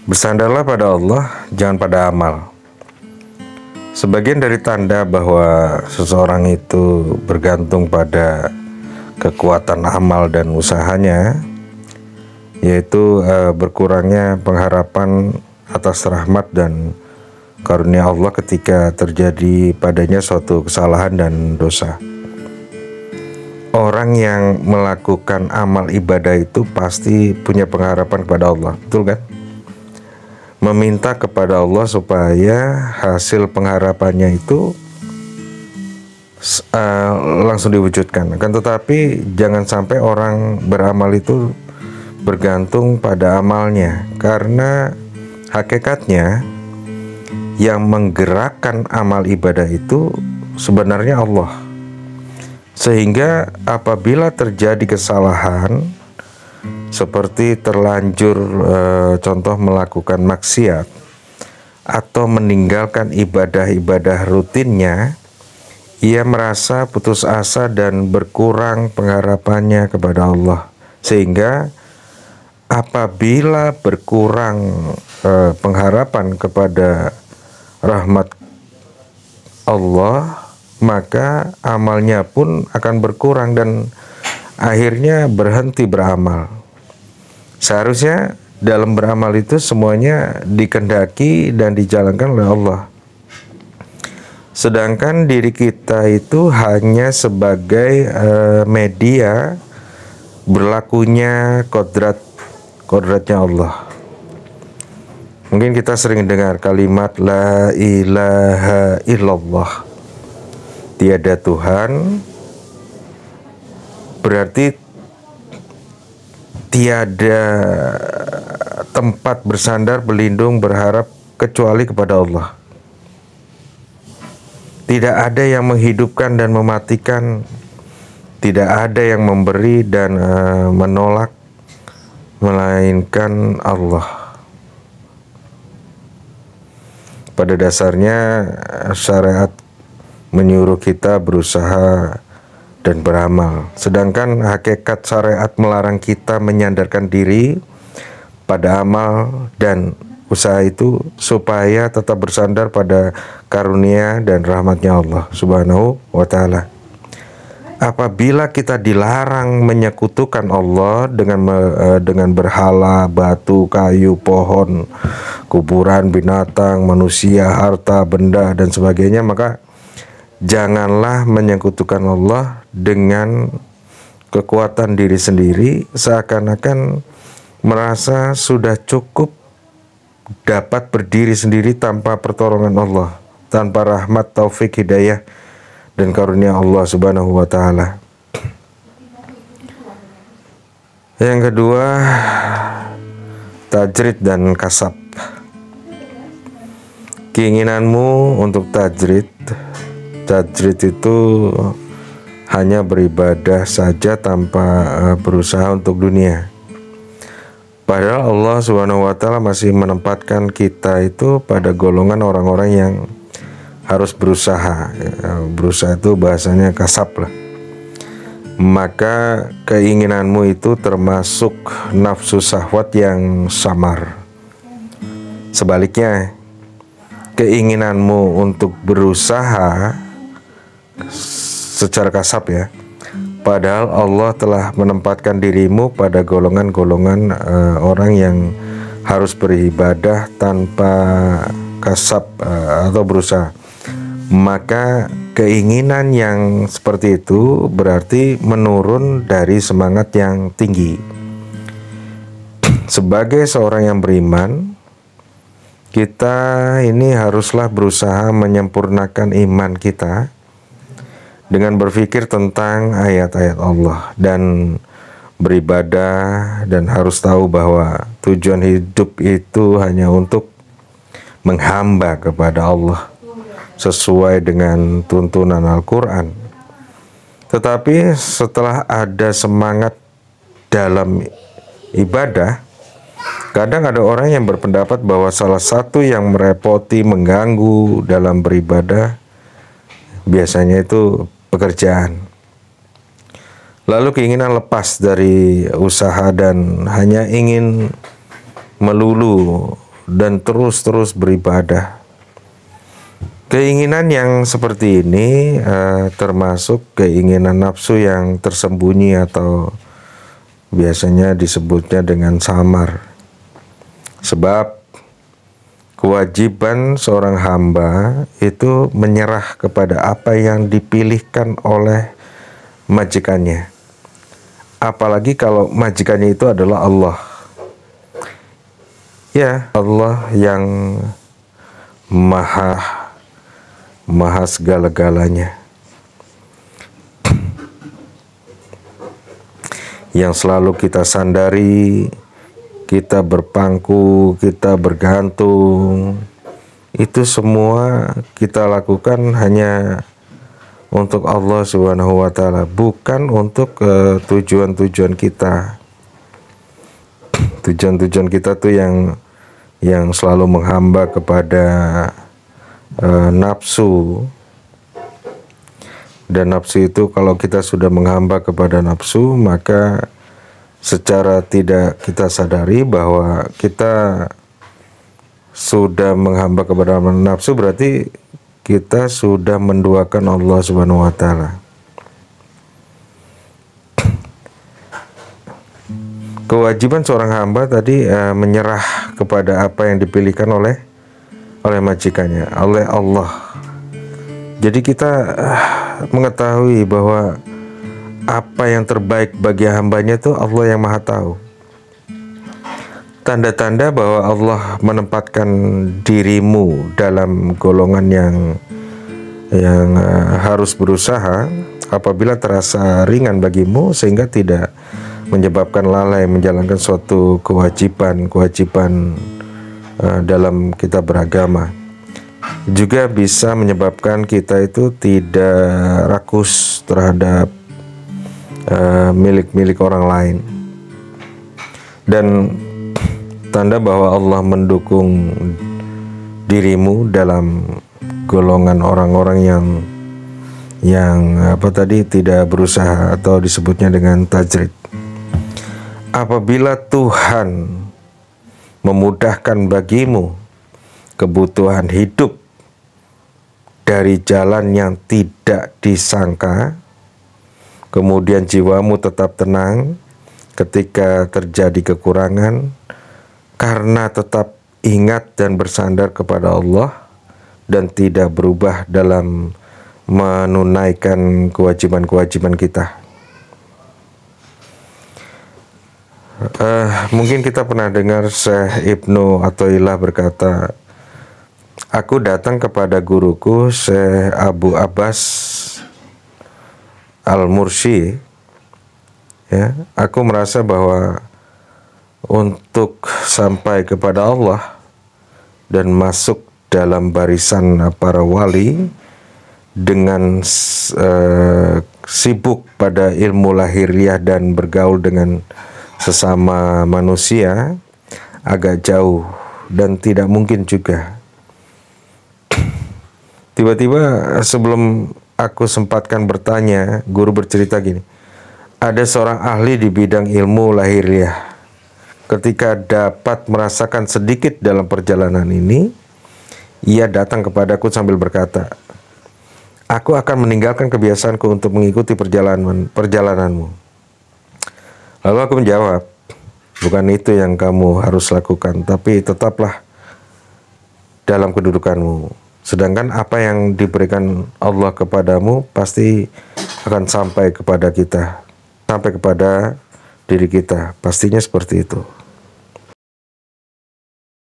Bersandarlah pada Allah, jangan pada amal. Sebagian dari tanda bahwa seseorang itu bergantung pada kekuatan amal dan usahanya, yaitu berkurangnya pengharapan atas rahmat dan karunia Allah ketika terjadi padanya suatu kesalahan dan dosa. Orang yang melakukan amal ibadah itu pasti punya pengharapan kepada Allah, betul kan? Meminta kepada Allah supaya hasil pengharapannya itu langsung diwujudkan. Akan tetapi jangan sampai orang beramal itu bergantung pada amalnya, karena hakikatnya yang menggerakkan amal ibadah itu sebenarnya Allah. Sehingga apabila terjadi kesalahan seperti terlanjur contoh melakukan maksiat atau meninggalkan ibadah-ibadah rutinnya, ia merasa putus asa dan berkurang pengharapannya kepada Allah. Sehingga apabila berkurang pengharapan kepada rahmat Allah, maka amalnya pun akan berkurang dan akhirnya berhenti beramal. Seharusnya dalam beramal itu semuanya dikehendaki dan dijalankan oleh Allah. Sedangkan diri kita itu hanya sebagai media berlakunya kodratnya Allah. Mungkin kita sering dengar kalimat la ilaha illallah, tiada Tuhan, berarti tiada tempat bersandar, berlindung, berharap kecuali kepada Allah. Tidak ada yang menghidupkan dan mematikan, tidak ada yang memberi dan menolak, melainkan Allah. Pada dasarnya syariat menyuruh kita berusaha dan beramal, sedangkan hakikat syariat melarang kita menyandarkan diri pada amal dan usaha itu supaya tetap bersandar pada karunia dan rahmatnya Allah Subhanahu wa ta'ala. Apabila kita dilarang menyekutukan Allah dengan berhala, batu, kayu, pohon, kuburan, binatang, manusia, harta, benda, dan sebagainya, maka janganlah menyekutukan Allah dengan kekuatan diri sendiri, seakan-akan merasa sudah cukup dapat berdiri sendiri tanpa pertolongan Allah, tanpa rahmat, taufik, hidayah, dan karunia Allah Subhanahu wa ta'ala. Yang kedua, tajrid dan kasab. Keinginanmu untuk tajrid itu hanya beribadah saja tanpa berusaha untuk dunia. Padahal Allah Subhanahu wa ta'ala masih menempatkan kita itu pada golongan orang-orang yang harus berusaha. Berusaha itu bahasanya kasab lah. Maka keinginanmu itu termasuk nafsu syahwat yang samar. Sebaliknya, keinginanmu untuk berusaha secara kasab ya, padahal Allah telah menempatkan dirimu pada golongan-golongan orang yang harus beribadah tanpa kasab atau berusaha. Maka keinginan yang seperti itu berarti menurun dari semangat yang tinggi. Sebagai seorang yang beriman, kita ini haruslah berusaha menyempurnakan iman kita dengan berpikir tentang ayat-ayat Allah dan beribadah, dan harus tahu bahwa tujuan hidup itu hanya untuk menghamba kepada Allah sesuai dengan tuntunan Al-Quran. Tetapi setelah ada semangat dalam ibadah, kadang ada orang yang berpendapat bahwa salah satu yang merepoti, mengganggu dalam beribadah biasanya itu pekerjaan. lalu keinginan lepas dari usaha dan hanya ingin melulu dan terus-terus beribadah. Keinginan yang seperti ini termasuk keinginan nafsu yang tersembunyi atau biasanya disebutnya dengan samar. Sebab kewajiban seorang hamba itu menyerah kepada apa yang dipilihkan oleh majikannya. Apalagi kalau majikannya itu adalah Allah. Ya, Allah yang maha segala-galanya, yang selalu kita sandari, kita berpangku, kita bergantung. Itu semua kita lakukan hanya untuk Allah Subhanahu wa Ta'ala, bukan untuk tujuan-tujuan kita. Tujuan-tujuan kita tuh yang selalu menghamba kepada nafsu. Dan nafsu itu, kalau kita sudah menghamba kepada nafsu, maka secara tidak kita sadari bahwa kita sudah menghamba kepada nafsu, berarti kita sudah menduakan Allah Subhanahu wa Ta'ala. Kewajiban seorang hamba tadi menyerah kepada apa yang dipilihkan oleh majikannya, oleh Allah. Jadi kita mengetahui bahwa apa yang terbaik bagi hambanya itu Allah yang maha tahu. Tanda-tanda bahwa Allah menempatkan dirimu dalam golongan yang harus berusaha apabila terasa ringan bagimu sehingga tidak menyebabkan lalai menjalankan suatu kewajiban dalam kita beragama. Juga bisa menyebabkan kita itu tidak rakus terhadap milik-milik orang lain. Dan tanda bahwa Allah mendukung dirimu dalam golongan orang-orang yang tidak berusaha atau disebutnya dengan tajrid. Apabila Tuhan memudahkan bagimu kebutuhan hidup dari jalan yang tidak disangka, kemudian jiwamu tetap tenang ketika terjadi kekurangan, karena tetap ingat dan bersandar kepada Allah dan tidak berubah dalam menunaikan kewajiban-kewajiban kita. Mungkin kita pernah dengar Syekh Ibnu Athaillah berkata, aku datang kepada guruku Syekh Abu Abbas Al-Mursi. Ya, aku merasa bahwa untuk sampai kepada Allah dan masuk dalam barisan para wali dengan sibuk pada ilmu lahiriah dan bergaul dengan sesama manusia agak jauh dan tidak mungkin juga. Tiba-tiba sebelum aku sempatkan bertanya, guru bercerita gini, ada seorang ahli di bidang ilmu lahiriah. Ketika dapat merasakan sedikit dalam perjalanan ini, ia datang kepadaku sambil berkata, aku akan meninggalkan kebiasaanku untuk mengikuti perjalananmu. Lalu aku menjawab, bukan itu yang kamu harus lakukan, tapi tetaplah dalam kedudukanmu. Sedangkan apa yang diberikan Allah kepadamu pasti akan sampai kepada kita, sampai kepada diri kita. Pastinya seperti itu.